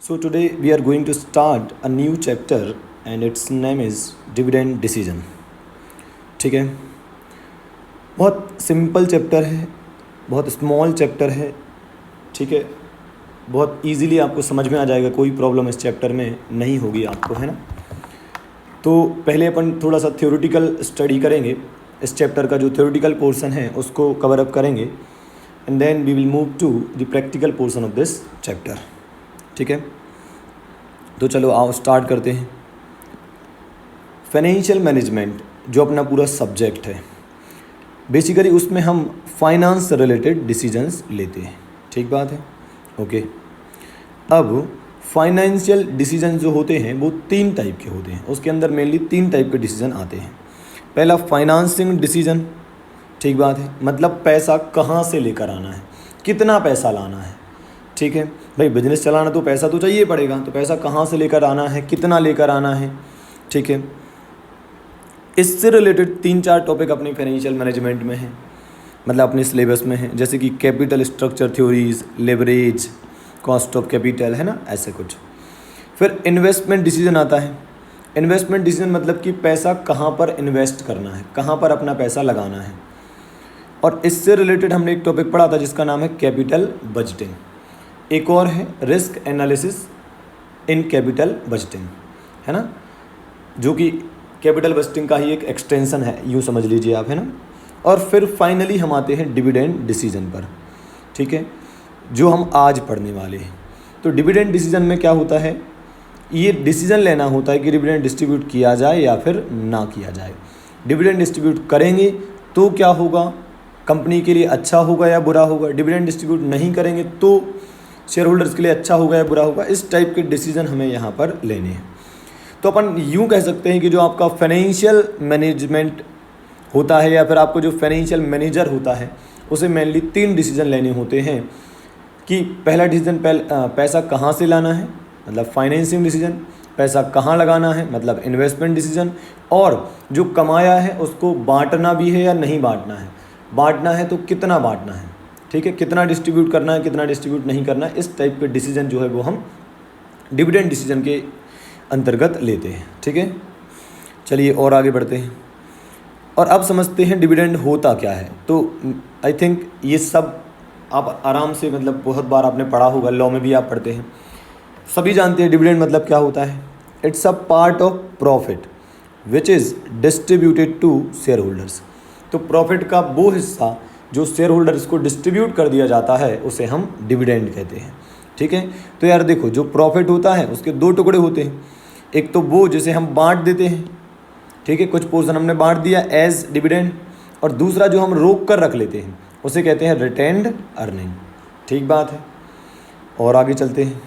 So today we are going to start a new chapter and its name is dividend decision. ठीक है, बहुत simple chapter है, बहुत small chapter है. ठीक है, बहुत इजीली आपको समझ में आ जाएगा, कोई प्रॉब्लम इस चैप्टर में नहीं होगी आपको, है ना. तो पहले अपन थोड़ा सा थ्योरेटिकल स्टडी करेंगे. इस चैप्टर का जो थ्योरेटिकल पोर्शन है उसको कवर अप करेंगे and then we will move to the practical portion of this chapter. ठीक है, तो चलो आओ स्टार्ट करते हैं. फाइनेंशियल मैनेजमेंट जो अपना पूरा सब्जेक्ट है, बेसिकली उसमें हम फाइनेंस से रिलेटेड डिसीजंस लेते हैं. ठीक बात है, ओके. अब फाइनेंशियल डिसीजन जो होते हैं वो 3 टाइप के होते हैं. उसके अंदर मेनली 3 टाइप के डिसीजन आते हैं. पहला फाइनेंसिंग डिसीजन. ठीक बात है, मतलब पैसा कहाँ से लेकर आना है, कितना पैसा लाना है. ठीक है भाई, बिजनेस चलाना तो पैसा तो चाहिए पड़ेगा, तो पैसा कहाँ से लेकर आना है, कितना लेकर आना है. ठीक है, इससे रिलेटेड 3-4 टॉपिक अपने फाइनेंशियल मैनेजमेंट में हैं, मतलब अपने सिलेबस में हैं, जैसे कि capital structure theories, leverage, cost of capital, है ना, ऐसे कुछ. फिर इन्वेस्टमेंट डिसीजन आता है. इन्वेस्टमेंट डिसीजन मतलब कि पैसा कहाँ पर इन्वेस्ट करना है, कहाँ पर अपना पैसा लगाना है. और इससे रिलेटेड हमने एक टॉपिक पढ़ा था जिसका नाम है कैपिटल बजटिंग. एक और है risk analysis in capital budgeting, है ना, जो कि कैपिटल बजटिंग का ही एक एक्सटेंशन है, यूँ समझ लीजिए आप, है ना. और फिर फाइनली हम आते हैं डिविडेंड डिसीजन पर. ठीक है, जो हम आज पढ़ने वाले हैं. तो डिविडेंड डिसीजन में क्या होता है, ये डिसीजन लेना होता है कि डिविडेंड डिस्ट्रीब्यूट किया जाए या फिर ना किया जाए. डिविडेंड डिस्ट्रीब्यूट करेंगे तो क्या होगा, कंपनी के लिए अच्छा होगा या बुरा होगा. डिविडेंड डिस्ट्रीब्यूट नहीं करेंगे तो शेयर होल्डर्स के लिए अच्छा होगा या बुरा होगा. इस टाइप के डिसीजन हमें यहाँ पर लेने हैं. तो अपन यूँ कह सकते हैं कि जो आपका फाइनेंशियल मैनेजमेंट होता है या फिर आपको जो फाइनेंशियल मैनेजर होता है उसे मेनली 3 डिसीजन लेने होते हैं. कि पहला डिसीजन पैसा कहाँ से लाना है, मतलब फाइनेंसिंग डिसीजन. पैसा कहाँ लगाना है, मतलब इन्वेस्टमेंट डिसीजन. और जो कमाया है उसको बांटना भी है या नहीं बांटना है. बांटना है तो कितना बांटना है. ठीक है, कितना डिस्ट्रीब्यूट करना है, कितना डिस्ट्रीब्यूट नहीं करना है. इस टाइप के डिसीजन जो है वो हम डिविडेंड डिसीजन के अंतर्गत लेते हैं. ठीक है, चलिए और आगे बढ़ते हैं और अब समझते हैं डिविडेंड होता क्या है. तो आई थिंक ये सब आप आराम से, मतलब बहुत बार आपने पढ़ा होगा, लॉ में भी आप पढ़ते हैं, सभी जानते हैं डिविडेंड मतलब क्या होता है. It's a part of profit which is distributed to shareholders. तो प्रॉफिट का वो हिस्सा जो शेयर होल्डर्स को डिस्ट्रीब्यूट कर दिया जाता है उसे हम डिविडेंड कहते हैं. ठीक है, तो यार देखो, जो प्रॉफिट होता है उसके 2 टुकड़े होते हैं. एक तो वो जिसे हम बांट देते हैं, ठीक है, कुछ पोर्शन हमने बांट दिया एज डिविडेंड, और दूसरा जो हम रोक कर रख लेते हैं उसे कहते हैं रिटेन्ड अर्निंग. ठीक बात है, और आगे चलते हैं.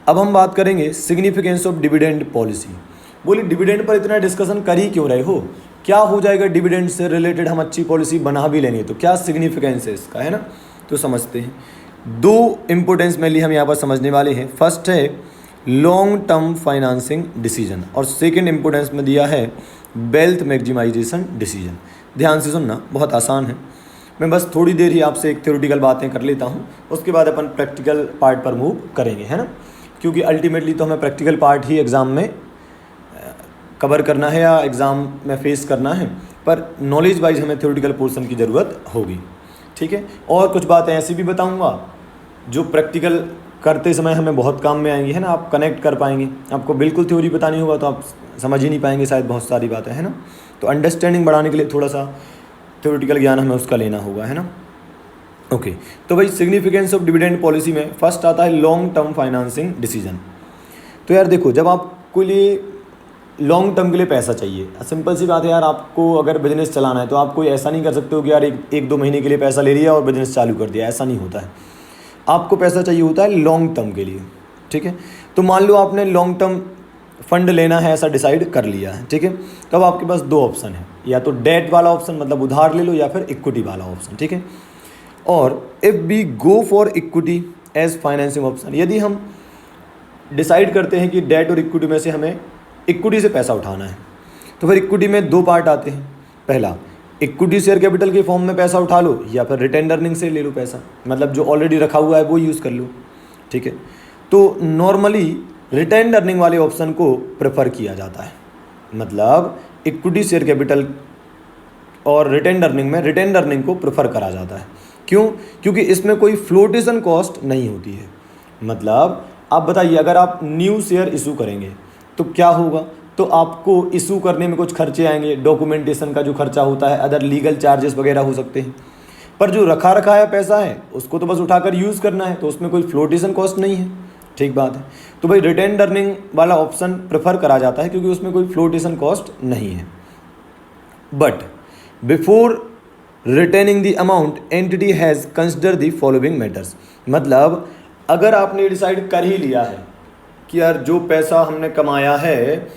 अब हम बात करेंगे सिग्निफिकेंस ऑफ डिविडेंड पॉलिसी. बोले डिविडेंड पर इतना डिस्कशन कर ही क्यों रहे हो, क्या हो जाएगा डिविडेंड से रिलेटेड, हम अच्छी पॉलिसी बना भी लेंगे तो क्या सिग्निफिकेंस है इसका, है ना. तो समझते हैं. 2 इम्पोर्टेंस मेनली हम यहाँ पर समझने वाले हैं. फर्स्ट है लॉन्ग टर्म फाइनेंसिंग डिसीजन और सेकंड इम्पोर्टेंस में दिया है वेल्थ मैक्सिमाइजेशन डिसीजन. ध्यान से सुनना, बहुत आसान है. मैं बस थोड़ी देर ही आपसे एक थ्योरेटिकल बातें कर लेता हूँ, उसके बाद अपन प्रैक्टिकल पार्ट पर मूव करेंगे, है ना. क्योंकि अल्टीमेटली तो हमें प्रैक्टिकल पार्ट ही एग्ज़ाम में कवर करना है या एग्ज़ाम में फेस करना है, पर नॉलेज वाइज हमें थ्योरेटिकल पोर्शन की ज़रूरत होगी. ठीक है, और कुछ बातें ऐसी भी बताऊंगा जो प्रैक्टिकल करते समय हमें बहुत काम में आएंगी, है ना. आप कनेक्ट कर पाएंगे. आपको बिल्कुल थ्योरी बतानी होगा तो आप समझ ही नहीं पाएंगे शायद बहुत सारी बातें, है ना. तो अंडरस्टैंडिंग बढ़ाने के लिए थोड़ा सा थ्योरेटिकल ज्ञान हमें उसका लेना होगा, है ना. ओके, तो भाई सिग्निफिकेंस ऑफ डिविडेंड पॉलिसी में फर्स्ट आता है लॉन्ग टर्म फाइनेंसिंग डिसीजन. तो यार देखो, जब आपको लिए लॉन्ग टर्म के लिए पैसा चाहिए, सिंपल सी बात है यार, आपको अगर बिजनेस चलाना है तो आप कोई ऐसा नहीं कर सकते हो कि यार 1-2 महीने के लिए पैसा ले लिया और बिजनेस चालू कर दिया. ऐसा नहीं होता है. आपको पैसा चाहिए होता है लॉन्ग टर्म के लिए. ठीक है, तो मान लो आपने लॉन्ग टर्म फंड लेना है, ऐसा डिसाइड कर लिया है. ठीक है, तो अब आपके पास 2 ऑप्शन है, या तो डेट वाला ऑप्शन मतलब उधार ले लो, या फिर इक्विटी वाला ऑप्शन. ठीक है, और if we go for equity as financing option, यदि हम डिसाइड करते हैं कि डेट और इक्विटी में से हमें इक्विटी से पैसा उठाना है, तो फिर इक्विटी में 2 पार्ट आते हैं. पहला, इक्विटी शेयर कैपिटल के फॉर्म में पैसा उठा लो, या फिर रिटेन्ड अर्निंग से ले लो पैसा, मतलब जो ऑलरेडी रखा हुआ है वो यूज़ कर लो. ठीक है। तो नॉर्मली रिटेन्ड अर्निंग वाले ऑप्शन को प्रेफर किया जाता है, मतलब इक्विटी शेयर कैपिटल और रिटेन्ड अर्निंग में रिटेन्ड अर्निंग को प्रेफर करा जाता है। क्यों? क्योंकि इसमें कोई फ्लोटेशन कॉस्ट नहीं होती है। मतलब आप बताइए, अगर आप न्यू शेयर इशू करेंगे तो क्या होगा, तो आपको इशू करने में कुछ खर्चे आएंगे, डॉक्यूमेंटेशन का जो खर्चा होता है, अदर लीगल चार्जेस वगैरह हो सकते हैं। पर जो रखा रखाया पैसा है उसको तो बस उठाकर यूज़ करना है, तो उसमें कोई फ्लोटेशन कॉस्ट नहीं है। ठीक बात है। तो भाई रिटेन्ड अर्निंग वाला ऑप्शन प्रेफर करा जाता है क्योंकि उसमें कोई फ्लोटेशन कॉस्ट नहीं है। But before retaining the amount entity has consider the following matters. मतलब अगर आपने डिसाइड कर ही लिया है कि यार जो पैसा हमने कमाया है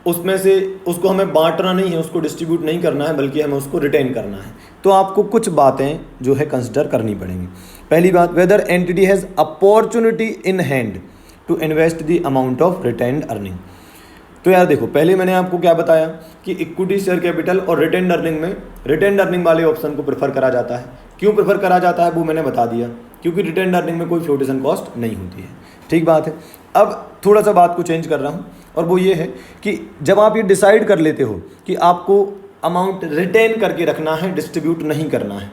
उसमें से उसको हमें बांटना नहीं है, उसको डिस्ट्रीब्यूट नहीं करना है, बल्कि हमें उसको रिटेन करना है, तो आपको कुछ बातें जो है कंसिडर करनी पड़ेंगी। पहली बात, whether entity has opportunity in hand to invest the amount of retained earning. तो यार देखो, पहले मैंने आपको क्या बताया कि इक्विटी शेयर कैपिटल और रिटेन्ड अर्निंग में रिटेन्ड अर्निंग वाले ऑप्शन को प्रेफर करा जाता है। क्यों प्रेफर करा जाता है वो मैंने बता दिया, क्योंकि रिटेन्ड अर्निंग में कोई फ्लोटेशन कॉस्ट नहीं होती है। ठीक बात है। अब थोड़ा सा बात को चेंज कर रहा हूँ, और वो ये है कि जब आप ये डिसाइड कर लेते हो कि आपको अमाउंट रिटेन करके रखना है, डिस्ट्रीब्यूट नहीं करना है,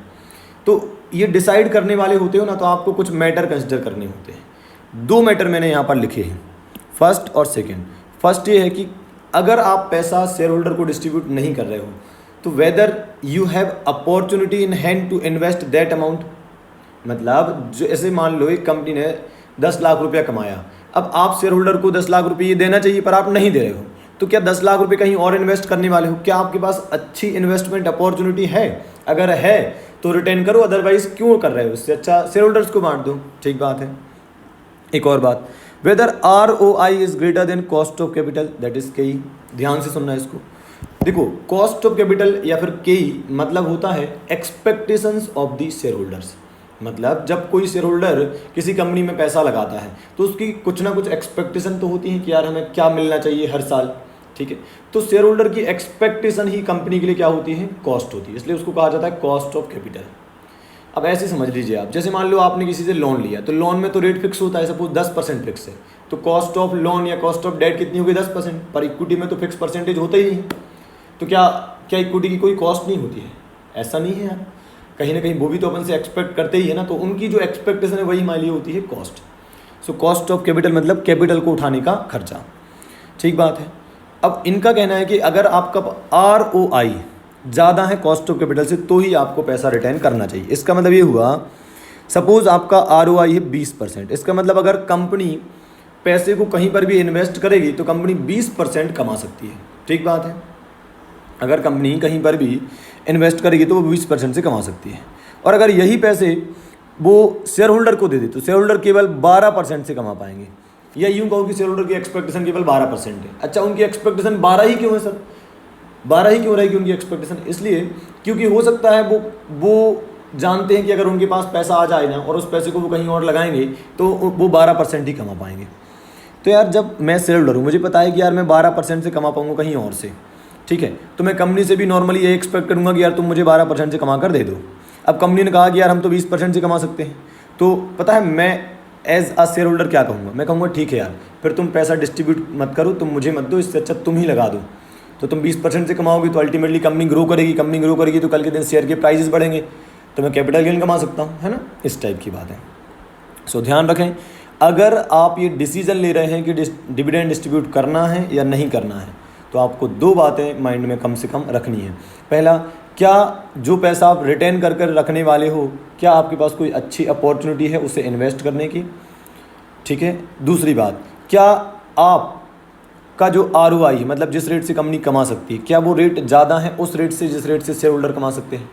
तो ये डिसाइड करने वाले होते हो ना, तो आपको कुछ मैटर कंसिडर करने होते हैं। 2 मैटर मैंने यहाँ पर लिखे हैं, फर्स्ट और सेकेंड। फर्स्ट ये है कि अगर आप पैसा शेयर होल्डर को डिस्ट्रीब्यूट नहीं कर रहे हो तो whether you have opportunity in hand to invest that amount. मतलब जो ऐसे मान लो एक कंपनी ने 10 लाख रुपया कमाया, अब आप शेयर होल्डर को 10 लाख रुपये देना चाहिए पर आप नहीं दे रहे हो, तो क्या 10 लाख रुपये कहीं और इन्वेस्ट करने वाले हो? क्या आपके पास अच्छी इन्वेस्टमेंट अपॉर्चुनिटी है? अगर है तो रिटेन करो, अदरवाइज क्यों कर रहे हो? इससे अच्छा शेयर होल्डर्स को बांट दो। ठीक बात है। एक और बात, whether ROI is greater than cost of capital, that is KE। ध्यान से सुनना है इसको। देखो, कॉस्ट ऑफ कैपिटल या फिर KE मतलब होता है expectations of the share holders. मतलब जब कोई शेयर होल्डर किसी कंपनी में पैसा लगाता है तो उसकी कुछ ना कुछ एक्सपेक्टेशन तो होती है कि यार हमें क्या मिलना चाहिए हर साल। ठीक है। तो शेयर होल्डर की एक्सपेक्टेशन ही कंपनी के लिए क्या होती है? कॉस्ट होती है। इसलिए उसको कहा जाता है कॉस्ट ऑफ कैपिटल। अब ऐसे समझ लीजिए आप, जैसे मान लो आपने किसी से लोन लिया, तो लोन में तो रेट फिक्स होता है, सपोज 10% फिक्स है, तो कॉस्ट ऑफ लोन या कॉस्ट ऑफ डेट कितनी होगी? 10%। पर इक्विटी में तो फिक्स परसेंटेज होता ही नहीं। तो क्या इक्विटी की कोई कॉस्ट नहीं होती है? ऐसा नहीं है यार, कहीं ना कहीं वो भी तो अपन से एक्सपेक्ट करते ही है ना, तो उनकी जो एक्सपेक्टेशन है वही हमारे लिए होती है cost. So cost of capital मतलब कैपिटल को उठाने का खर्चा। ठीक बात है। अब इनका कहना है कि अगर आपका ROI ज़्यादा है कॉस्ट ऑफ कैपिटल से तो ही आपको पैसा रिटर्न करना चाहिए। इसका मतलब ये हुआ, सपोज आपका ROI है 20%, इसका मतलब अगर कंपनी पैसे को कहीं पर भी इन्वेस्ट करेगी तो कंपनी 20% कमा सकती है। ठीक बात है। अगर कंपनी कहीं पर भी इन्वेस्ट करेगी तो वो 20% से कमा सकती है, और अगर यही पैसे वो शेयर होल्डर को दे दे तो शेयर होल्डर केवल 12% से कमा पाएंगे। या यूँ कहो कि शेयर होल्डर की एक्सपेक्टेशन केवल 12% है। अच्छा, उनकी एक्सपेक्टेशन 12 ही क्यों है सर? 12 ही क्यों रहेगी उनकी एक्सपेक्टेशन? इसलिए क्योंकि हो सकता है वो जानते हैं कि अगर उनके पास पैसा आ जाए ना और उस पैसे को वो कहीं और लगाएंगे तो वो 12% ही कमा पाएंगे। तो यार जब मैं शेयर होल्डर हूँ, मुझे पता है कि यार मैं 12% से कमा पाऊँगा कहीं और से, ठीक है, तो मैं कंपनी से भी नॉर्मली ये एक्सपेक्ट करूँगा कि यार तुम मुझे 12% से कमा कर दे दो। अब कंपनी ने कहा कि यार हम तो 20% से कमा सकते हैं, तो पता है मैं एज अ शेयर होल्डर क्या कहूँगा? मैं कहूँगा ठीक है यार, फिर तुम पैसा डिस्ट्रीब्यूट मत करो, तुम मुझे मत दो, इससे अच्छा तुम ही लगा दो। तो तुम 20% से कमाओगे तो अल्टीमेटली कंपनी ग्रो करेगी, कंपनी ग्रो करेगी तो कल के दिन शेयर के प्राइजेस बढ़ेंगे, तो मैं कैपिटल गेन कमा सकता हूँ, है ना? इस टाइप की बात है। सो ध्यान रखें, अगर आप ये डिसीजन ले रहे हैं कि डिविडेंड डिस्ट्रीब्यूट करना है या नहीं करना है, तो आपको 2 बातें माइंड में कम से कम रखनी है। पहला, क्या जो पैसा आप रिटेन कर कर रखने वाले हो, क्या आपके पास कोई अच्छी अपॉर्चुनिटी है उसे इन्वेस्ट करने की? ठीक है। दूसरी बात, क्या आप का जो ROI है, मतलब जिस रेट से कंपनी कमा सकती है, क्या वो रेट ज़्यादा है उस रेट से जिस रेट से शेयर होल्डर कमा सकते हैं?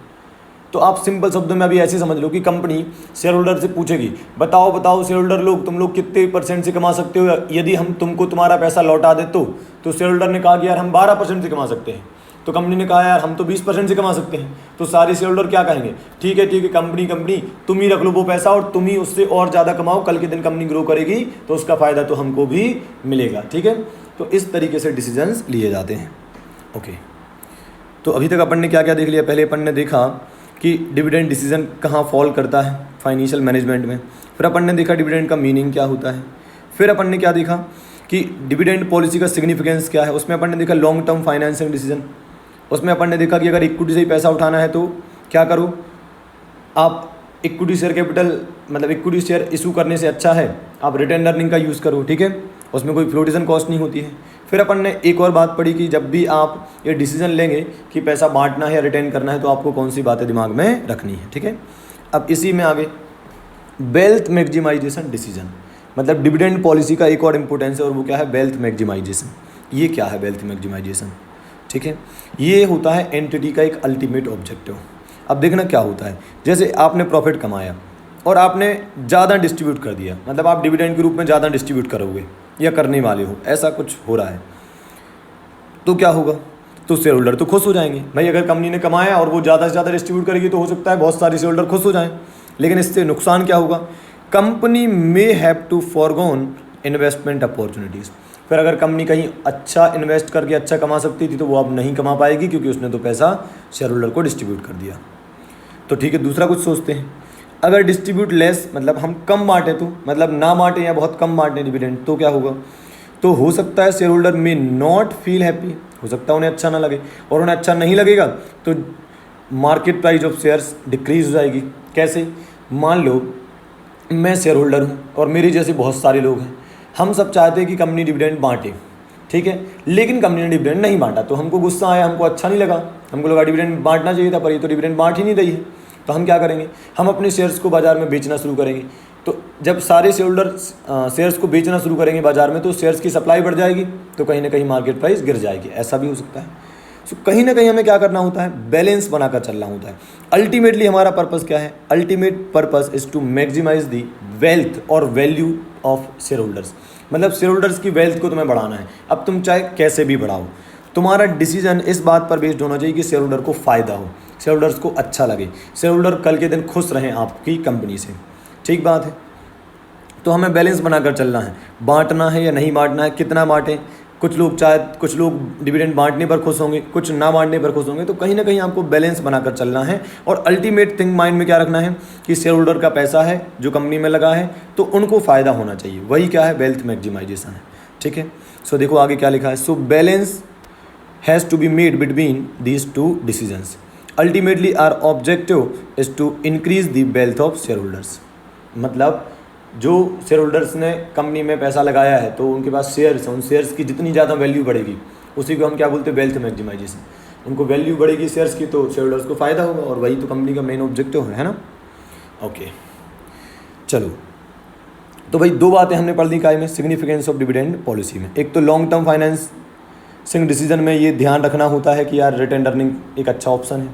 तो आप सिंपल शब्दों में अभी ऐसे समझ लो कि कंपनी शेयर होल्डर से पूछेगी, बताओ शेयर होल्डर लोग, तुम लोग कितने % से कमा सकते हो यदि हम तुमको तुम्हारा पैसा लौटा दे तो शेयर होल्डर ने कहा कि यार हम 12% से कमा सकते हैं। तो कंपनी ने कहा यार हम तो 20% से कमा सकते हैं। तो सारे शेयर होल्डर क्या कहेंगे? ठीक है कंपनी तुम ही रख लो वो पैसा और तुम ही उससे और ज़्यादा कमाओ, कल के दिन कंपनी ग्रो करेगी तो उसका फ़ायदा तो हमको भी मिलेगा। ठीक है। तो इस तरीके से डिसीजंस लिए जाते हैं। ओके, तो अभी तक अपन ने क्या क्या देख लिया? पहले अपन ने देखा कि डिविडेंड डिसीजन कहाँ फॉल करता है फाइनेंशियल मैनेजमेंट में, फिर अपन ने देखा डिविडेंड का मीनिंग क्या होता है, फिर अपन ने क्या देखा कि डिविडेंड पॉलिसी का सिग्निफिकेंस क्या है, उसमें अपन ने देखा लॉन्ग टर्म फाइनेंसिंग डिसीजन, उसमें अपन ने देखा कि अगर इक्विटी से ही पैसा उठाना है तो क्या करो, आप इक्विटी शेयर कैपिटल मतलब इक्विटी शेयर इशू करने से अच्छा है आप रिटेन अर्निंग का यूज़ करो, ठीक है, उसमें कोई फ्लोटेशन कॉस्ट नहीं होती है। फिर अपन ने एक और बात पढ़ी कि जब भी आप ये डिसीजन लेंगे कि पैसा बांटना है या रिटेन करना है तो आपको कौन सी बातें दिमाग में रखनी है, ठीक है। अब इसी में आगे वेल्थ मैक्सिमाइजेशन डिसीजन, मतलब डिविडेंड पॉलिसी का एक और इम्पोर्टेंस है और वो क्या है, वेल्थ मैक्सिमाइजेशन। ये क्या है वेल्थ मैक्सिमाइजेशन, ठीक है, ये होता है एंटिटी का एक अल्टीमेट ऑब्जेक्टिव। अब देखना क्या होता है, जैसे आपने प्रॉफिट कमाया और आपने ज़्यादा डिस्ट्रीब्यूट कर दिया, मतलब आप डिविडेंड के रूप में ज़्यादा डिस्ट्रीब्यूट करोगे या करने वाले हो, ऐसा कुछ हो रहा है, तो क्या होगा, तो शेयर होल्डर तो खुश हो जाएंगे। भाई अगर कंपनी ने कमाया और वो ज़्यादा से ज़्यादा डिस्ट्रीब्यूट करेगी तो हो सकता है बहुत सारे शेयर होल्डर खुश हो जाएं, लेकिन इससे नुकसान क्या होगा, company may have to forgone investment opportunities. फिर अगर कंपनी कहीं अच्छा इन्वेस्ट करके अच्छा कमा सकती थी तो वो अब नहीं कमा पाएगी क्योंकि उसने तो पैसा शेयर होल्डर को डिस्ट्रीब्यूट कर दिया। तो ठीक है, दूसरा कुछ सोचते हैं, अगर डिस्ट्रीब्यूट लेस मतलब हम कम बांटें तो मतलब ना बांटें या बहुत कम बांटें डिविडेंड तो क्या होगा, तो हो सकता है शेयर होल्डर में नॉट फील हैप्पी, हो सकता है उन्हें अच्छा ना लगे, और उन्हें अच्छा नहीं लगेगा तो market price of shares decrease हो जाएगी। कैसे, मान लो मैं शेयर होल्डर हूँ और मेरे जैसे बहुत सारे लोग हैं, हम सब चाहते हैं कि कंपनी डिविडेंड बांटे, ठीक है, लेकिन कंपनी ने डिविडेंड नहीं बांटा तो हमको गुस्सा आया, हमको अच्छा नहीं लगा, हमको लगा डिविडेंड बांटना चाहिए था पर ये तो डिविडेंड बांट ही नहीं रही है, तो हम क्या करेंगे, हम अपने शेयर्स को बाज़ार में बेचना शुरू करेंगे। तो जब सारे शेयर होल्डर शेयर्स को बेचना शुरू करेंगे बाज़ार में तो शेयर्स की सप्लाई बढ़ जाएगी, तो कहीं ना कहीं मार्केट प्राइस गिर जाएगी, ऐसा भी हो सकता है। सो कहीं ना कहीं हमें क्या करना होता है, बैलेंस बनाकर चलना होता है। अल्टीमेटली हमारा पर्पस क्या है, ultimate purpose is to maximize the wealth और वैल्यू ऑफ शेयर होल्डर्स, मतलब शेयर होल्डर्स की वेल्थ को तुम्हें बढ़ाना है। अब तुम चाहे कैसे भी बढ़ाओ, तुम्हारा डिसीजन इस बात पर बेस्ड होना चाहिए कि शेयर होल्डर को फ़ायदा हो, शेयर होल्डर्स को अच्छा लगे, शेयर होल्डर कल के दिन खुश रहें आपकी कंपनी से, ठीक बात है। तो हमें बैलेंस बनाकर चलना है, बांटना है या नहीं बांटना है, कितना बांटें, कुछ लोग डिविडेंड बांटने पर खुश होंगे, कुछ ना बांटने पर खुश होंगे, तो कहीं ना कहीं आपको बैलेंस बनाकर चलना है। और अल्टीमेट थिंग माइंड में क्या रखना है कि शेयर होल्डर का पैसा है जो कंपनी में लगा है तो उनको फ़ायदा होना चाहिए, वही क्या है, वेल्थ मैक्सिमाइजेशन है, ठीक है। सो देखो आगे क्या लिखा है, so balance has to be made between these two decisions, ultimately our objective is to increase the wealth of share holders. मतलब जो शेयर होल्डर्स ने कंपनी में पैसा लगाया है तो उनके पास शेयर्स हैं, उन शेयर्स की जितनी ज़्यादा वैल्यू बढ़ेगी उसी को हम क्या बोलते हैं, वेल्थ मैक्सिमाइजेशन। उनको वैल्यू बढ़ेगी शेयर्स की तो शेयर होल्डर्स को फ़ायदा होगा और वही तो कंपनी का मेन ऑब्जेक्टिव है ना। ओके चलो, तो भाई दो बातें हमने पढ़ ली काय में, सिग्निफिकेंस ऑफ डिविडेंड पॉलिसी में। एक तो लॉन्ग टर्म फाइनेंसिंग डिसीजन में ये ध्यान रखना होता है कि यार रिटेन अर्निंग एक अच्छा ऑप्शन है,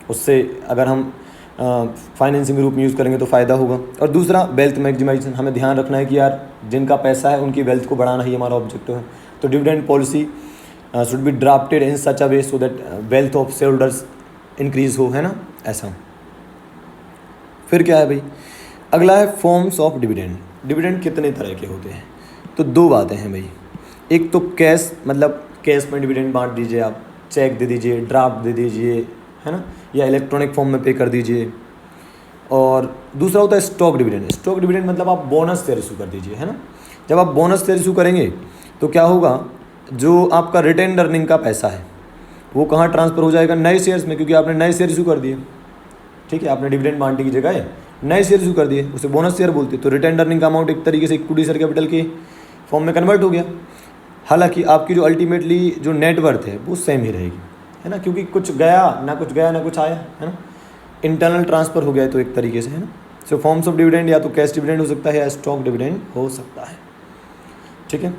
उससे अगर हम फाइनेंसिंग रूप में यूज़ करेंगे तो फ़ायदा होगा। और दूसरा वेल्थ मैक्सिमाइजेशन, हमें ध्यान रखना है कि यार जिनका पैसा है उनकी वेल्थ को बढ़ाना ही हमारा ऑब्जेक्टिव है। तो dividend policy should be drafted in such a way so that wealth of share holders increase हो, है ना, ऐसा। फिर क्या है भाई, अगला है फॉर्म्स ऑफ डिविडेंड। डिविडेंड कितने तरह के होते हैं, तो दो बातें हैं भाई, एक तो कैश, मतलब कैश में डिविडेंड बांट दीजिए, आप चेक दे दीजिए, ड्राफ्ट दे दीजिए, है ना, या इलेक्ट्रॉनिक फॉर्म में पे कर दीजिए। और दूसरा होता है स्टॉक डिविडेंड। स्टॉक डिविडेंड मतलब आप बोनस शेयर इशू कर दीजिए, है ना। जब आप बोनस शेयर इशू करेंगे तो क्या होगा, जो आपका रिटेन अर्निंग का पैसा है वो कहाँ ट्रांसफ़र हो जाएगा, नए शेयर्स में, क्योंकि आपने नए शेयर इशू कर दिए, ठीक है, आपने डिविडेंड बांटने की जगह नए शेयर इशू कर दिए, उसे बोनस शेयर बोलते हैं। तो रिटेन अर्निंग का अमाउंट एक तरीके से इक्विटी शेयर कैपिटल के फॉर्म में कन्वर्ट हो गया। हालांकि आपकी जो अल्टीमेटली जो नेटवर्थ है वो सेम ही रहेगी, है ना, क्योंकि कुछ गया ना कुछ आया, है ना, इंटरनल ट्रांसफ़र हो गया तो एक तरीके से, है ना। सो फॉर्म्स ऑफ डिविडेंड या तो कैश डिविडेंड हो सकता है या स्टॉक डिविडेंड हो सकता है, ठीक है।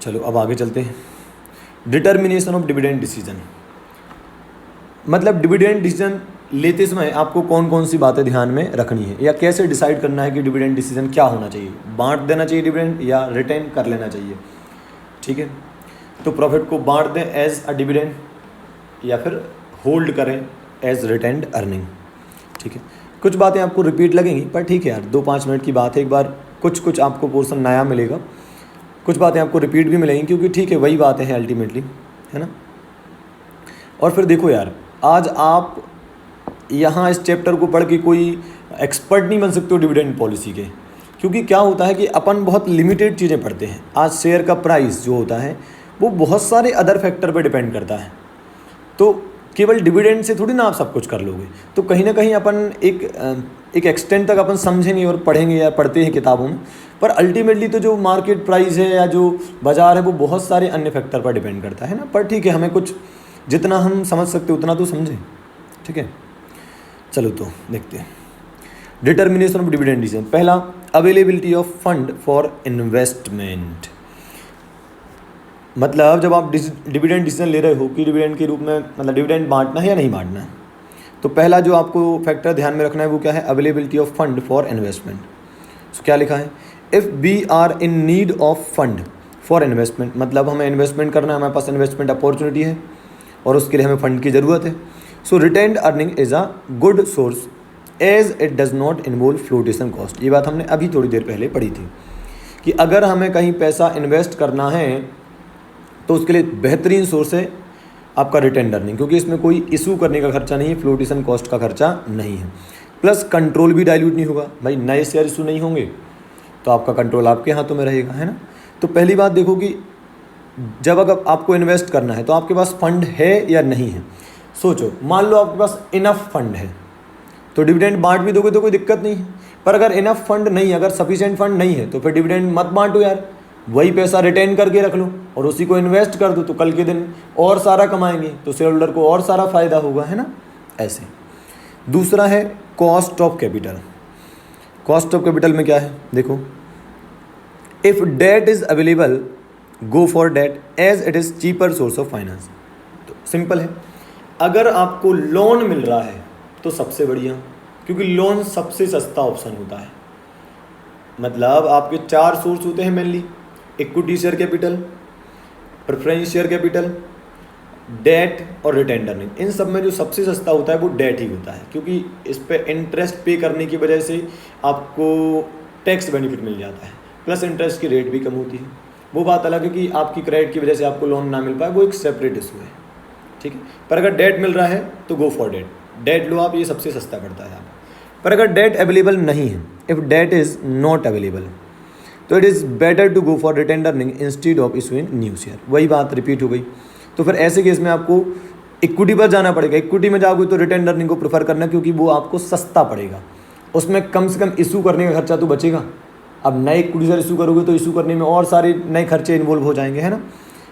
चलो अब आगे चलते हैं। डिटर्मिनेशन ऑफ डिविडेंड डिसीजन, मतलब डिविडेंड डिसीजन लेते समय आपको कौन कौन सी बातें ध्यान में रखनी है या कैसे डिसाइड करना है कि डिविडेंड डिसीजन क्या होना चाहिए, बांट देना चाहिए डिविडेंड या रिटेन कर लेना चाहिए, ठीक है। तो प्रॉफिट को बांट दें एज अ डिविडेंड या फिर होल्ड करें एज रिटेन्ड अर्निंग, ठीक है। कुछ बातें आपको रिपीट लगेंगी पर ठीक है यार, 2-5 मिनट की बात है, एक बार कुछ आपको पोर्शन नया मिलेगा, कुछ बातें आपको रिपीट भी मिलेंगी क्योंकि ठीक है वही बातें हैं अल्टीमेटली, है ना। और फिर देखो यार, आज आप यहाँ इस चैप्टर को पढ़ के कोई एक्सपर्ट नहीं बन सकते हो डिविडेंड पॉलिसी के, क्योंकि क्या होता है कि अपन बहुत लिमिटेड चीज़ें पढ़ते हैं। आज शेयर का प्राइस जो होता है वो बहुत सारे अदर फैक्टर पर डिपेंड करता है, तो केवल डिविडेंड से थोड़ी ना आप सब कुछ कर लोगे। तो कहीं ना कहीं अपन एक एक्सटेंट तक अपन समझेंगे और पढ़ेंगे या पढ़ते हैं किताबों में, पर अल्टीमेटली तो जो मार्केट प्राइस है या जो बाज़ार है वो बहुत सारे अन्य फैक्टर पर डिपेंड करता है ना। पर ठीक है, हमें कुछ जितना हम समझ सकते उतना तो समझें, ठीक है। चलो तो देखते हैं डिटर्मिनेशन ऑफ डिविडेंड डिसीजन। पहला, availability of fund for investment. मतलब जब आप डिविडेंड डिसीजन ले रहे हो कि डिविडेंड के रूप में मतलब डिविडेंड बांटना है या नहीं बांटना है, तो पहला जो आपको फैक्टर ध्यान में रखना है वो क्या है, availability of fund for investment. तो क्या लिखा है, if we are in need of fund for investment, मतलब हमें इन्वेस्टमेंट करना है, हमारे पास इन्वेस्टमेंट अपॉर्चुनिटी है और उसके लिए हमें फंड की ज़रूरत है। So retained earning is a good source as it does not involve flotation cost. ये बात हमने अभी थोड़ी देर पहले पढ़ी थी कि अगर हमें कहीं पैसा इन्वेस्ट करना है तो उसके लिए बेहतरीन सोर्स है आपका रिटेन्ड अर्निंग, क्योंकि इसमें कोई इशू करने का खर्चा नहीं है, फ्लोटेशन कॉस्ट का खर्चा नहीं है, प्लस कंट्रोल भी डाइल्यूट नहीं होगा। भाई नए शेयर इशू नहीं होंगे तो आपका कंट्रोल आपके हाथों में रहेगा, है ना। तो पहली बात देखो कि जब अगर आपको इन्वेस्ट करना है तो आपके पास फंड है या नहीं है। सोचो, मान लो आपके पास इनफ फंड है तो डिविडेंड बांट भी दोगे तो कोई दिक्कत नहीं है, पर अगर इनफ फंड नहीं है, अगर सफिशिएंट फंड नहीं है तो फिर डिविडेंड मत बांटो यार, वही पैसा रिटेन करके रख लो और उसी को इन्वेस्ट कर दो, तो कल के दिन और सारा कमाएंगे तो शेयर होल्डर को और सारा फायदा होगा, है ना। ऐसे दूसरा है cost of capital. Cost of capital में क्या है देखो, if debt is available go for debt as it is cheaper source of finance. तो सिंपल है, अगर आपको लोन मिल रहा है तो सबसे बढ़िया, क्योंकि लोन सबसे सस्ता ऑप्शन होता है। मतलब आपके 4 सोर्स होते हैं mainly, equity share capital, preference share capital, debt और रिटेन्ड अर्निंग। इन सब में जो सबसे सस्ता होता है वो डेट ही होता है, क्योंकि इस पे इंटरेस्ट पे करने की वजह से आपको टैक्स बेनिफिट मिल जाता है, प्लस इंटरेस्ट की रेट भी कम होती है। वो बात अलग है कि आपकी क्रेडिट की वजह से आपको लोन ना मिल पाए, वो एक सेपरेट इशू है, ठीक है। पर अगर डेट मिल रहा है तो गो फॉर डेट, डेट लो आप, ये सबसे सस्ता पड़ता है आप। पर अगर डेट अवेलेबल नहीं है, if debt is not available, तो it is better to go for retained earning instead of issuing new share. वही बात रिपीट हो गई। तो फिर ऐसे केस में आपको इक्विटी पर जाना पड़ेगा। इक्विटी में जाओगे तो रिटेन्ड अर्निंग को प्रेफर करना, क्योंकि वो आपको सस्ता पड़ेगा, उसमें कम से कम इशू करने का खर्चा तो बचेगा। अब नए इक्विटी शेयर इशू करोगे तो इशू करने में और सारे नए खर्चे इन्वॉल्व हो जाएंगे, है ना,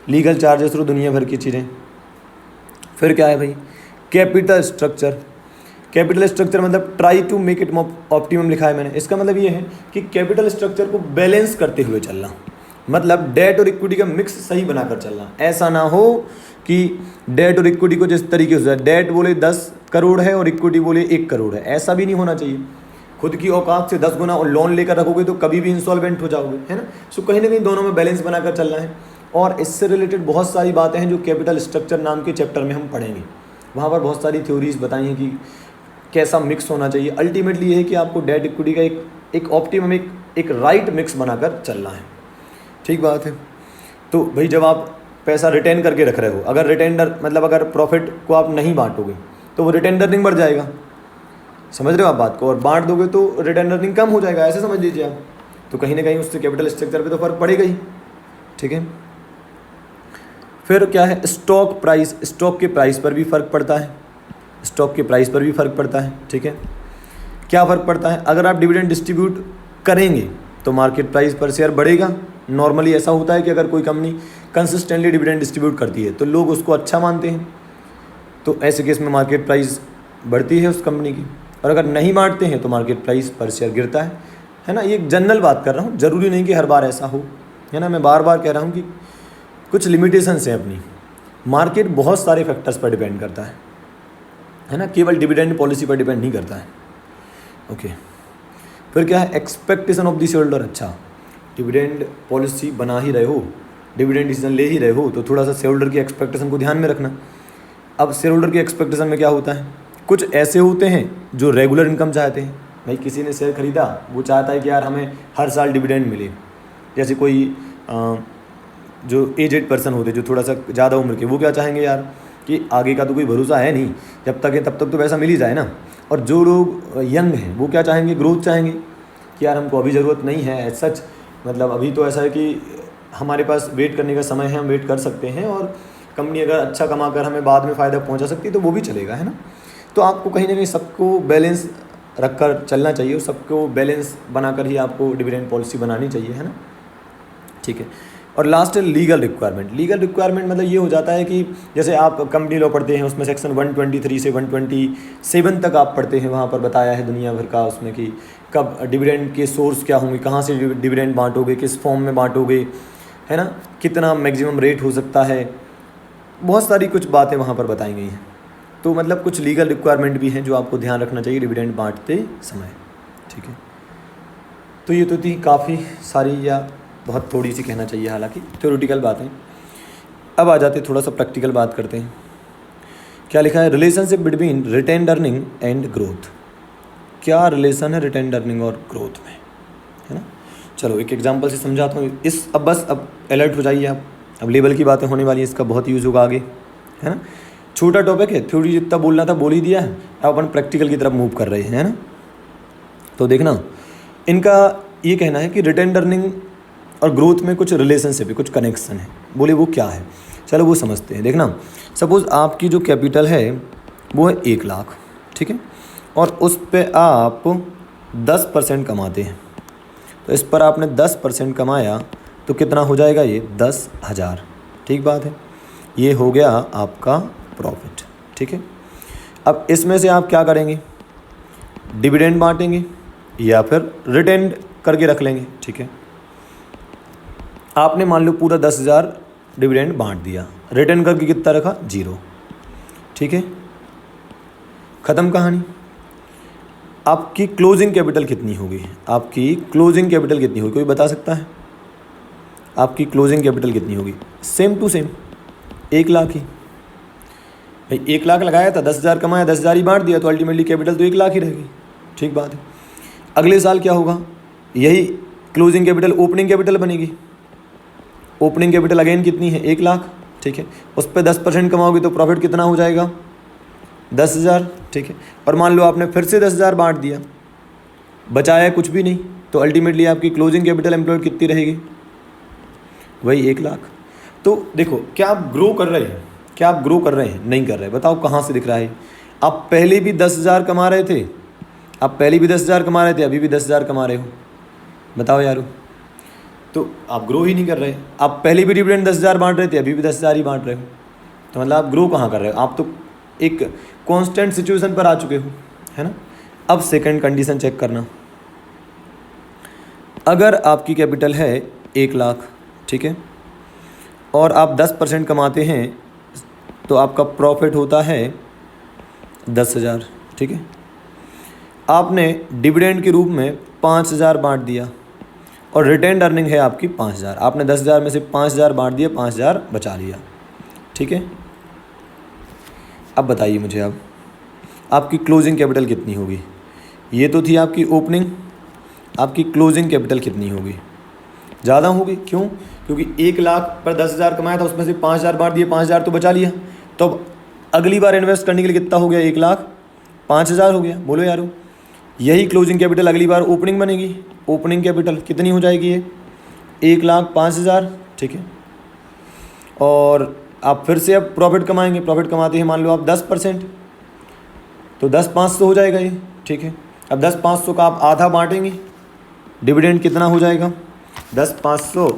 लीगल चार्जेस और दुनिया भर की चीज़ें। फिर क्या है भाई, कैपिटल स्ट्रक्चर। कैपिटल स्ट्रक्चर मतलब try to make it optimum लिखा है मैंने। इसका मतलब ये है कि कैपिटल स्ट्रक्चर को बैलेंस करते हुए चलना, मतलब डेट और इक्विटी का मिक्स सही बनाकर चलना। ऐसा ना हो कि डेट और इक्विटी को जिस तरीके से डेट बोले 10 करोड़ है और इक्विटी बोले 1 करोड़ है, ऐसा भी नहीं होना चाहिए। खुद की औकात से 10 गुना और लोन लेकर रखोगे तो कभी भी इंसॉल्वेंट हो जाओगे, है ना। सो कहीं ना कहीं दोनों में बैलेंस बनाकर चलना है। और इससे रिलेटेड बहुत सारी बातें हैं जो कैपिटल स्ट्रक्चर नाम के चैप्टर में हम पढ़ेंगे। वहाँ पर बहुत सारी थ्योरीज बताई हैं कि कैसा मिक्स होना चाहिए। अल्टीमेटली ये है कि आपको डेट इक्विटी का एक ऑप्टिमम एक राइट मिक्स बनाकर चलना है, ठीक बात है। तो भाई जब आप पैसा रिटेन करके रख रहे हो, अगर रिटेंडर मतलब अगर प्रॉफिट को आप नहीं बांटोगे तो वो रिटेन अर्निंग बढ़ जाएगा, समझ रहे हो आप बात को, और बांट दोगे तो रिटेन अर्निंग कम हो जाएगा, ऐसे समझ लीजिए आप। तो कहीं ना कहीं उससे कैपिटल स्ट्रक्चर पे तो फर्क पड़ेगा ही, ठीक है। फिर क्या है, स्टॉक प्राइस। स्टॉक के प्राइस पर भी फ़र्क पड़ता है, स्टॉक के प्राइस पर भी फ़र्क पड़ता है, ठीक है। क्या फ़र्क पड़ता है, अगर आप डिविडेंड डिस्ट्रीब्यूट करेंगे तो मार्केट प्राइस पर शेयर बढ़ेगा। नॉर्मली ऐसा होता है कि अगर कोई कंपनी कंसिस्टेंटली डिविडेंड डिस्ट्रीब्यूट करती है तो लोग उसको अच्छा मानते हैं, तो ऐसे केस में मार्केट प्राइस बढ़ती है उस कंपनी की। और अगर नहीं बांटते हैं तो मार्केट प्राइस पर शेयर गिरता है ना। ये एक जनरल बात कर रहा हूँ, ज़रूरी नहीं कि हर बार ऐसा हो, है ना। मैं बार बार कह रहा हूँ कि कुछ लिमिटेशंस हैं अपनी। मार्केट बहुत सारे फैक्टर्स पर डिपेंड करता है ना, केवल डिविडेंड पॉलिसी पर डिपेंड नहीं करता है, ओके। फिर क्या है, expectation of the share holder. अच्छा, डिविडेंड पॉलिसी बना ही रहे हो, डिविडेंड डिसीजन ले ही रहे हो, तो थोड़ा सा शेयर होल्डर की एक्सपेक्टेशन को ध्यान में रखना। अब शेयर होल्डर की एक्सपेक्टेशन में क्या होता है, कुछ ऐसे होते हैं जो रेगुलर इनकम चाहते हैं। भाई किसी ने शेयर खरीदा, वो चाहता है कि यार हमें हर साल डिविडेंड मिले। जैसे कोई जो एजेड पर्सन होते हैं, जो थोड़ा सा ज़्यादा उम्र के, वो क्या चाहेंगे यार कि आगे का तो कोई भरोसा है नहीं, जब तक है तब तक तो पैसा मिल ही जाए ना। और जो लोग यंग हैं वो क्या चाहेंगे, ग्रोथ चाहेंगे कि यार हमको अभी ज़रूरत नहीं है सच, मतलब अभी तो ऐसा है कि हमारे पास वेट करने का समय है, हम वेट कर सकते हैं, और कंपनी अगर अच्छा कमा कर हमें बाद में फ़ायदा पहुंचा सकती है तो वो भी चलेगा, है ना। तो आपको कहीं ना कहीं सबको बैलेंस रख कर चलना चाहिए, और सबको बैलेंस बनाकर ही आपको डिविडेंड पॉलिसी बनानी चाहिए, है ना। ठीक है। और लास्ट है लीगल रिक्वायरमेंट। लीगल रिक्वायरमेंट मतलब ये हो जाता है कि जैसे आप कंपनी लॉ पढ़ते हैं, उसमें सेक्शन 123 से 127 तक आप पढ़ते हैं, वहाँ पर बताया है दुनिया भर का उसमें कि कब डिविडेंड के सोर्स क्या होंगे, कहाँ से डिविडेंड बांटोगे, किस फॉर्म में बांटोगे, है ना, कितना मैक्सिमम रेट हो सकता है, बहुत सारी कुछ बातें वहाँ पर बताई गई हैं। तो मतलब कुछ लीगल रिक्वायरमेंट भी हैं जो आपको ध्यान रखना चाहिए डिविडेंड बांटते समय। ठीक है। तो ये तो थी काफ़ी सारी या बहुत थोड़ी सी कहना चाहिए, हालांकि थ्योरेटिकल बातें। अब आ जाते थोड़ा सा प्रैक्टिकल बात करते हैं। क्या लिखा है, relationship between retained earning and growth. क्या रिलेशन है रिटेन्ड अर्निंग और ग्रोथ में, है ना। चलो एक एग्जांपल से समझाता हूँ इस। अब अलर्ट हो जाइए आप, अब लेवल की बातें होने वाली है, इसका बहुत यूज़ होगा आगे, है ना। छोटा टॉपिक है, थ्योरी जितना बोलना था बोल ही दिया है, अब अपन प्रैक्टिकल की तरफ मूव कर रहे हैं, है ना। तो देखना, इनका ये कहना है कि रिटेन्ड अर्निंग और ग्रोथ में कुछ रिलेशनशिप है, कुछ कनेक्शन है। बोले वो क्या है, चलो वो समझते हैं। देखना, सपोज़ आपकी जो कैपिटल है वो है 1 लाख, ठीक है, और उस पर आप 10% कमाते हैं। तो इस पर आपने 10% कमाया तो कितना हो जाएगा, ये 10,000। ठीक बात है, ये हो गया आपका प्रॉफिट। ठीक है। अब इसमें से आप क्या करेंगे, डिविडेंड बांटेंगे या फिर रिटेन्ड करके रख लेंगे। ठीक है। आपने मान लो पूरा 10,000 डिविडेंड बांट दिया, रिटर्न करके कितना रखा, 0। ठीक है, ख़त्म कहानी। आपकी क्लोजिंग कैपिटल कितनी होगी, आपकी क्लोजिंग कैपिटल कितनी होगी, कोई बता सकता है आपकी क्लोजिंग कैपिटल कितनी होगी। सेम टू सेम 1 लाख ही भाई, 1 लाख लगाया था, 10,000 कमाया, 10,000 ही बांट दिया, तो अल्टीमेटली कैपिटल तो 1 लाख ही रहेगी। ठीक बात है। अगले साल क्या होगा, यही क्लोजिंग कैपिटल ओपनिंग कैपिटल बनेगी। ओपनिंग कैपिटल अगेन कितनी है, 1 लाख। ठीक है, उस पर 10% कमाओगे तो प्रॉफिट कितना हो जाएगा, 10,000। ठीक है, और मान लो आपने फिर से 10,000 बांट दिया, बचाया कुछ भी नहीं, तो अल्टीमेटली आपकी क्लोजिंग कैपिटल एम्प्लॉयड कितनी रहेगी, वही 1 लाख। तो देखो, क्या आप ग्रो कर रहे हैं, क्या आप ग्रो कर रहे हैं, नहीं कर रहे, बताओ कहाँ से दिख रहा है। आप पहले भी 10,000 कमा रहे थे, आप पहले भी 10,000 कमा रहे थे, अभी भी 10,000 कमा रहे हो, बताओ यारो। तो आप ग्रो ही नहीं कर रहे। आप पहले भी डिविडेंड 10,000 बांट रहे थे, अभी भी 10,000 ही बांट रहे हो, तो मतलब आप ग्रो कहाँ कर रहे हो, आप तो एक कांस्टेंट सिचुएशन पर आ चुके हो, है ना। अब सेकंड कंडीशन चेक करना, अगर आपकी कैपिटल है 1 लाख, ठीक है, और आप 10% कमाते हैं तो आपका प्रॉफिट होता है 10,000। ठीक है, आपने डिविडेंड के रूप में 5,000 बांट दिया और रिटेन्ड अर्निंग है आपकी 5,000। आपने 10,000 में से 5,000 बांट दिया, 5,000 बचा लिया। ठीक है, अब बताइए मुझे, अब आपकी क्लोजिंग कैपिटल कितनी होगी। ये तो थी आपकी ओपनिंग, आपकी क्लोजिंग कैपिटल कितनी होगी, ज़्यादा होगी। क्यों, क्योंकि 1 लाख पर 10,000 कमाया था, उसमें से 5,000 बांट दिए, 5,000 तो बचा लिया। तो अब अगली बार इन्वेस्ट करने के लिए कितना हो गया, 1 लाख 5,000 हो गया। बोलो यारो, यही क्लोजिंग कैपिटल अगली बार ओपनिंग बनेगी। ओपनिंग कैपिटल कितनी हो जाएगी, ये 1 लाख 5,000। ठीक है, और आप फिर से अब प्रॉफिट कमाएंगे, प्रॉफिट कमाते हैं मान लो आप 10%, तो 10,500 हो जाएगा ये। ठीक है, अब 10,500 का आप आधा बांटेंगे, डिविडेंड कितना हो जाएगा, 10,500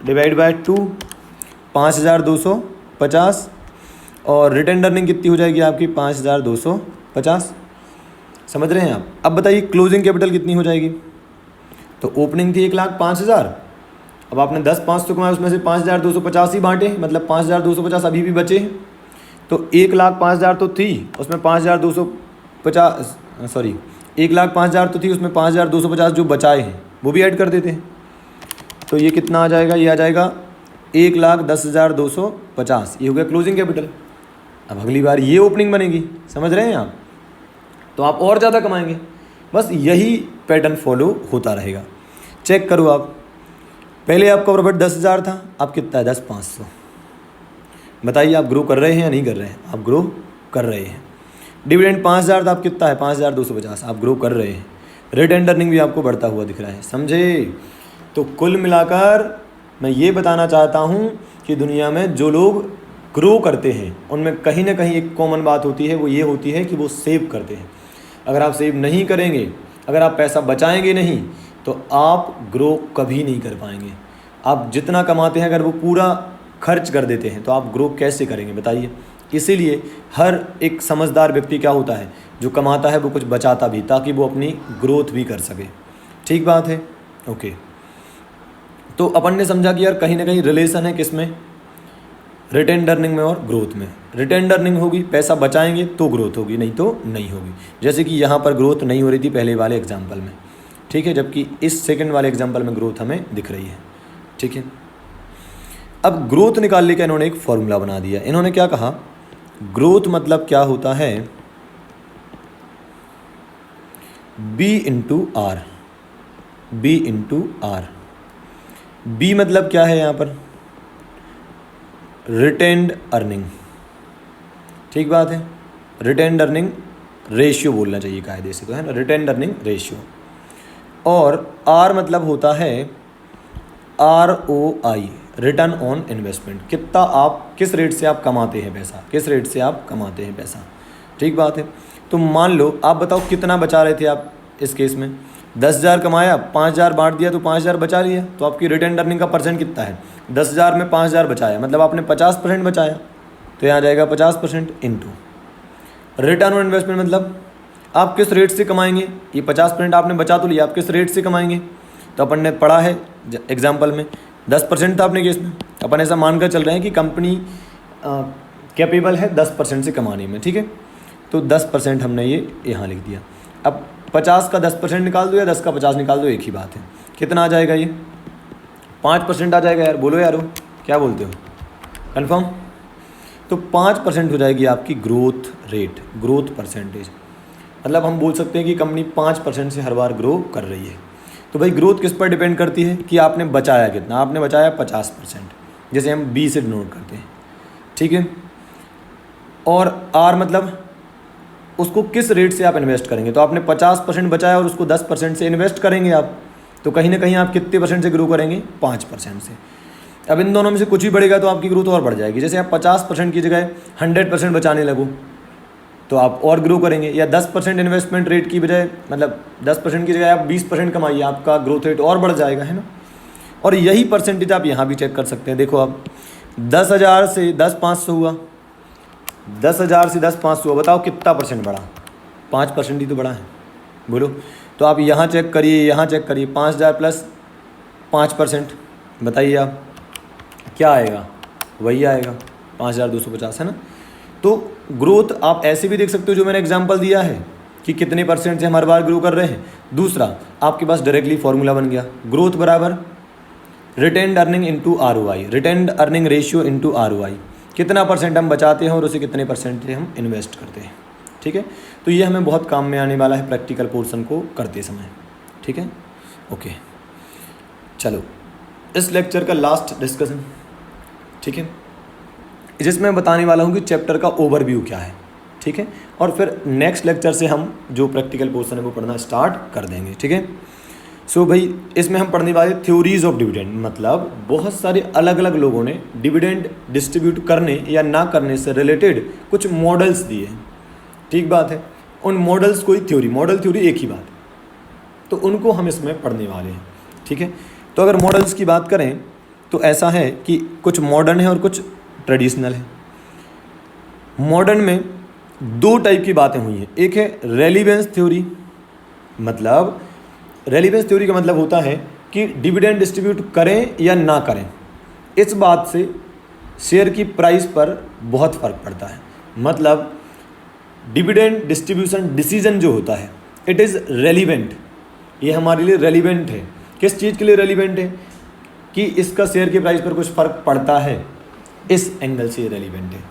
डिवाइड बाय 2, 5,250, और रिटेन्ड अर्निंग कितनी हो जाएगी आपकी, 5,250। समझ रहे हैं आप। अब बताइए क्लोजिंग कैपिटल कितनी हो जाएगी। तो ओपनिंग थी 1 लाख 5,000, अब आपने 10,500 कमाया, उसमें से 5,250 ही बांटे, मतलब 5,250 अभी भी बचे हैं। तो 1 लाख 5,000 तो थी, उसमें 5,250 सॉरी 1 लाख 5,000 तो थी, उसमें 5,250 जो बचाए हैं वो भी ऐड कर देते हैं। तो ये कितना आ जाएगा, ये आ जाएगा 1,10,250। ये हो गया क्लोजिंग कैपिटल। अब अगली बार ये ओपनिंग बनेगी, समझ रहे हैं आप, तो आप और ज़्यादा कमाएंगे। बस यही पैटर्न फॉलो होता रहेगा। चेक करो आप, पहले आपका प्रॉफिट 10,000 था, अब कितना है, 10,500। बताइए आप ग्रो कर रहे हैं या नहीं कर रहे हैं? आप ग्रो कर रहे हैं। डिविडेंड 5,000 था, आप कितना है 5,250, आप ग्रो कर रहे हैं। रिटेन अर्निंग भी आपको बढ़ता हुआ दिख रहा है, समझे? तो कुल मिलाकर मैं ये बताना चाहता हूँ कि दुनिया में जो लोग ग्रो करते हैं उनमें कहीं ना कहीं एक कॉमन बात होती है, वो ये होती है कि वो सेव करते हैं। अगर आप सेव नहीं करेंगे, अगर आप पैसा बचाएंगे नहीं, तो आप ग्रो कभी नहीं कर पाएंगे। आप जितना कमाते हैं अगर वो पूरा खर्च कर देते हैं तो आप ग्रो कैसे करेंगे बताइए? इसीलिए हर एक समझदार व्यक्ति क्या होता है, जो कमाता है वो कुछ बचाता भी, ताकि वो अपनी ग्रोथ भी कर सके। ठीक बात है, ओके। तो अपन ने समझा कि यार कहीं ना कहीं रिलेशन है किसमें, रिटेन अर्निंग में और ग्रोथ में। रिटेन अर्निंग होगी, पैसा बचाएंगे तो ग्रोथ होगी, नहीं तो नहीं होगी। जैसे कि यहाँ पर ग्रोथ नहीं हो रही थी पहले वाले एग्जाम्पल में, ठीक है, जबकि इस सेकंड वाले एग्जाम्पल में ग्रोथ हमें दिख रही है। ठीक है, अब ग्रोथ निकालने का इन्होंने एक फॉर्मूला बना दिया। इन्होंने क्या कहा, ग्रोथ मतलब क्या होता है, B into R. B into R, B मतलब क्या है यहाँ पर, रिटेन्ड अर्निंग। ठीक बात है, रिटेन्ड अर्निंग रेशियो बोलना चाहिए कायदे से, तो है ना, रिटेन्ड अर्निंग रेशियो। और आर मतलब होता है ROI, रिटर्न ऑन इन्वेस्टमेंट। कितना आप, किस रेट से आप कमाते हैं पैसा, किस रेट से आप कमाते हैं पैसा। ठीक बात है। तो मान लो आप बताओ कितना बचा रहे थे आप इस केस में, 10,000 कमाया, 5,000 बांट दिया तो 5,000 बचा लिया, तो आपकी रिटेन अर्निंग का परसेंट कितना है, 10,000 में 5,000 बचाया, मतलब आपने 50% बचाया, तो यहाँ जाएगा 50% इंटू रिटर्न ऑन इन्वेस्टमेंट, मतलब आप किस रेट से कमाएंगे। ये 50% आपने बचा तो लिया, आप किस रेट से कमाएंगे। तो अपन ने पढ़ा है एग्जाम्पल में 10% था अपने केस में, अपन ऐसा मानकर चल रहे हैं कि कंपनी कैपेबल है 10% से कमाने में। ठीक है, तो 10% हमने ये यहाँ लिख दिया। अब 50 का 10% निकाल दो या 10 का 50 निकाल दो, एक ही बात है। कितना आ जाएगा ये, 5% आ जाएगा यार, बोलो यारो क्या बोलते हो, कंफर्म। तो 5% हो जाएगी आपकी ग्रोथ रेट, ग्रोथ परसेंटेज। मतलब हम बोल सकते हैं कि कंपनी 5% से हर बार ग्रो कर रही है। तो भाई ग्रोथ किस पर डिपेंड करती है कि आपने बचाया कितना, आपने बचाया 50%, जैसे हम B से डिनोट करते हैं। ठीक है, और R मतलब उसको किस रेट से आप इन्वेस्ट करेंगे। तो आपने 50% बचाया और उसको 10% से इन्वेस्ट करेंगे आप, तो कहीं ना कहीं आप कितने परसेंट से ग्रो करेंगे, 5% से। अब इन दोनों में से कुछ भी बढ़ेगा तो आपकी ग्रोथ और बढ़ जाएगी। जैसे आप 50% की जगह 100% बचाने लगो तो आप और ग्रो करेंगे, या 10% इन्वेस्टमेंट रेट की बजाय, मतलब 10% की जगह आप 20% कमाइए, आपका ग्रोथ रेट और बढ़ जाएगा, है ना। और यही परसेंटेज आप यहाँ भी चेक कर सकते हैं। देखो आप 10,000 से 10,500 हुआ, 10,000 से 10,500 हुआ, बताओ कितना परसेंट बढ़ा, 5% ही तो बढ़ा है, बोलो। तो आप यहाँ चेक करिए, यहाँ चेक करिए, 5,000 प्लस 5%, बताइए आप क्या आएगा, वही आएगा 5,250, है ना। तो ग्रोथ आप ऐसे भी देख सकते हो, जो मैंने एग्जांपल दिया है कि कितने परसेंट से हम हर बार ग्रो कर रहे हैं। दूसरा आपके पास डायरेक्टली फॉर्मूला बन गया, ग्रोथ बराबर retained earning into ROI, retained earning ratio into ROI, कितना परसेंट हम बचाते हैं और उसे कितने परसेंट से हम इन्वेस्ट करते हैं। ठीक है, तो ये हमें बहुत काम में आने वाला है प्रैक्टिकल पोर्शन को करते समय। ठीक है, ओके, चलो इस लेक्चर का लास्ट डिस्कशन, ठीक है, जिसमें बताने वाला हूँ कि चैप्टर का ओवरव्यू क्या है। ठीक है, और फिर नेक्स्ट लेक्चर से हम जो प्रैक्टिकल पोर्शन है वो पढ़ना स्टार्ट कर देंगे। ठीक है, सो भाई इसमें हम पढ़ने वाले थ्योरीज ऑफ डिविडेंड, मतलब बहुत सारे अलग अलग लोगों ने डिविडेंड डिस्ट्रीब्यूट करने या ना करने से रिलेटेड कुछ मॉडल्स दिए हैं। ठीक बात है, उन मॉडल्स को ही थ्योरी, मॉडल थ्योरी एक ही बात है, तो उनको हम इसमें पढ़ने वाले हैं। ठीक है, तो अगर मॉडल्स की बात करें तो ऐसा है कि कुछ मॉडर्न है और कुछ ट्रेडिशनल है। मॉडर्न में दो टाइप की बातें हुई हैं, एक है रेलिवेंस थ्योरी, मतलब रेलिवेंस थ्योरी का मतलब होता है कि डिविडेंड डिस्ट्रीब्यूट करें या ना करें, इस बात से शेयर की प्राइस पर बहुत फ़र्क पड़ता है। मतलब डिविडेंड डिस्ट्रीब्यूशन डिसीजन जो होता है, इट इज़ रेलिवेंट, ये हमारे लिए रेलिवेंट है। किस चीज़ के लिए रेलिवेंट है, कि इसका शेयर की प्राइस पर कुछ फ़र्क पड़ता है, इस एंगल से रेलिवेंट है।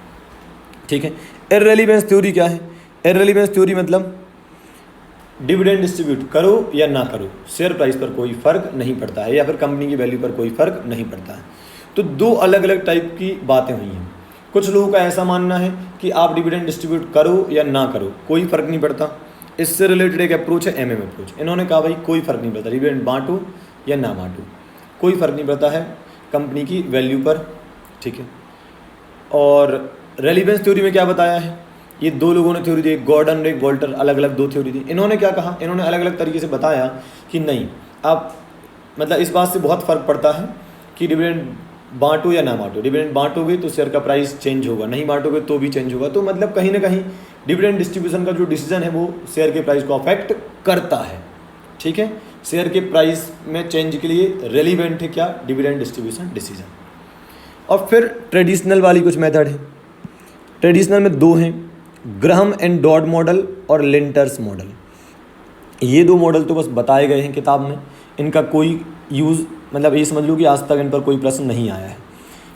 ठीक है, इररेलेवेंस थ्योरी क्या है, इररेलेवेंस थ्योरी मतलब डिविडेंड डिस्ट्रीब्यूट करो या ना करो, शेयर प्राइस पर कोई फ़र्क नहीं पड़ता है, या फिर कंपनी की वैल्यू पर कोई फ़र्क नहीं पड़ता है। तो दो अलग अलग टाइप की बातें हुई हैं। कुछ लोगों का ऐसा मानना है कि आप डिविडेंड डिस्ट्रीब्यूट करो या ना करो कोई फ़र्क नहीं पड़ता। इससे रिलेटेड एक अप्रोच है MM अप्रोच। इन्होंने कहा भाई कोई फ़र्क नहीं पड़ता, डिविडेंड बांटो या ना बांटो, कोई फ़र्क नहीं पड़ता है कंपनी की वैल्यू पर, ठीक है। और रेलिवेंस थ्योरी में क्या बताया है, ये दो लोगों ने थ्योरी दी, गॉर्डन और एक वॉल्टर, अलग अलग दो थ्योरी दी। इन्होंने क्या कहा, इन्होंने अलग अलग तरीके से बताया कि नहीं, आप मतलब इस बात से बहुत फ़र्क पड़ता है कि डिविडेंड बांटो या ना बांटो। डिविडेंड बांटोगे तो शेयर का प्राइस चेंज होगा, नहीं बांटोगे तो भी चेंज होगा। तो मतलब कहीं ना कहीं डिविडेंड डिस्ट्रीब्यूशन का जो डिसीजन है वो शेयर के प्राइस को अफेक्ट करता है, ठीक है। शेयर के प्राइस में चेंज के लिए रेलिवेंट है क्या, डिविडेंड डिस्ट्रीब्यूशन डिसीजन। और फिर ट्रेडिशनल वाली कुछ मेथड है। ट्रेडिशनल में दो हैं, ग्राहम एंड डॉड मॉडल और लिंटर्स मॉडल। ये दो मॉडल तो बस बताए गए हैं किताब में, इनका कोई यूज़ मतलब ये समझ लो कि आज तक इन पर कोई प्रश्न नहीं आया है।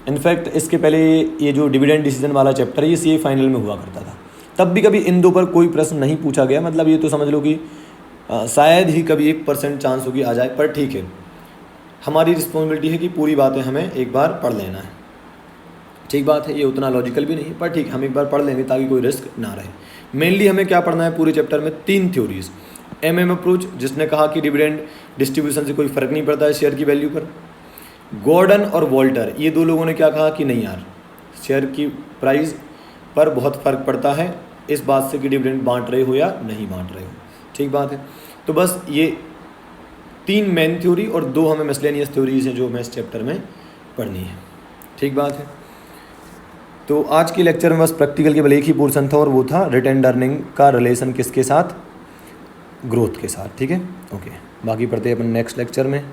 इनफैक्ट इसके पहले ये जो डिविडेंड डिसीजन वाला चैप्टर है ये CA फाइनल में हुआ करता था, तब भी कभी इन दो पर कोई प्रश्न नहीं पूछा गया। मतलब ये तो समझ लो कि शायद ही कभी 1% चांस होगी आ जाए, पर ठीक है, हमारी रिस्पॉन्सिबिलिटी है कि पूरी बातें हमें एक बार पढ़ लेना है, ठीक बात है। ये उतना लॉजिकल भी नहीं, पर ठीक है हम एक बार पढ़ लेंगे ताकि कोई रिस्क ना रहे। मेनली हमें क्या पढ़ना है पूरे चैप्टर में, 3 थ्योरीज। MM अप्रोच जिसने कहा कि डिविडेंड डिस्ट्रीब्यूशन से कोई फ़र्क नहीं पड़ता है शेयर की वैल्यू पर। गॉर्डन और वॉल्टर ये दो लोगों ने क्या कहा कि नहीं यार, शेयर की प्राइस पर बहुत फ़र्क पड़ता है इस बात से कि डिविडेंड बांट रहे हो या नहीं बांट रहे हो, ठीक बात है। तो बस ये 3 मेन थ्योरी और 2 हमें मिसलेनियस थ्योरीज हैं जो हमें इस चैप्टर में पढ़नी है, ठीक बात है। तो आज के लेक्चर में बस प्रैक्टिकल केवल एक ही पोर्शन था और वो था रिटेन्ड अर्निंग का रिलेशन किसके साथ, ग्रोथ के साथ, ठीक है। ओके, बाकी पढ़ते हैं अपन नेक्स्ट लेक्चर में।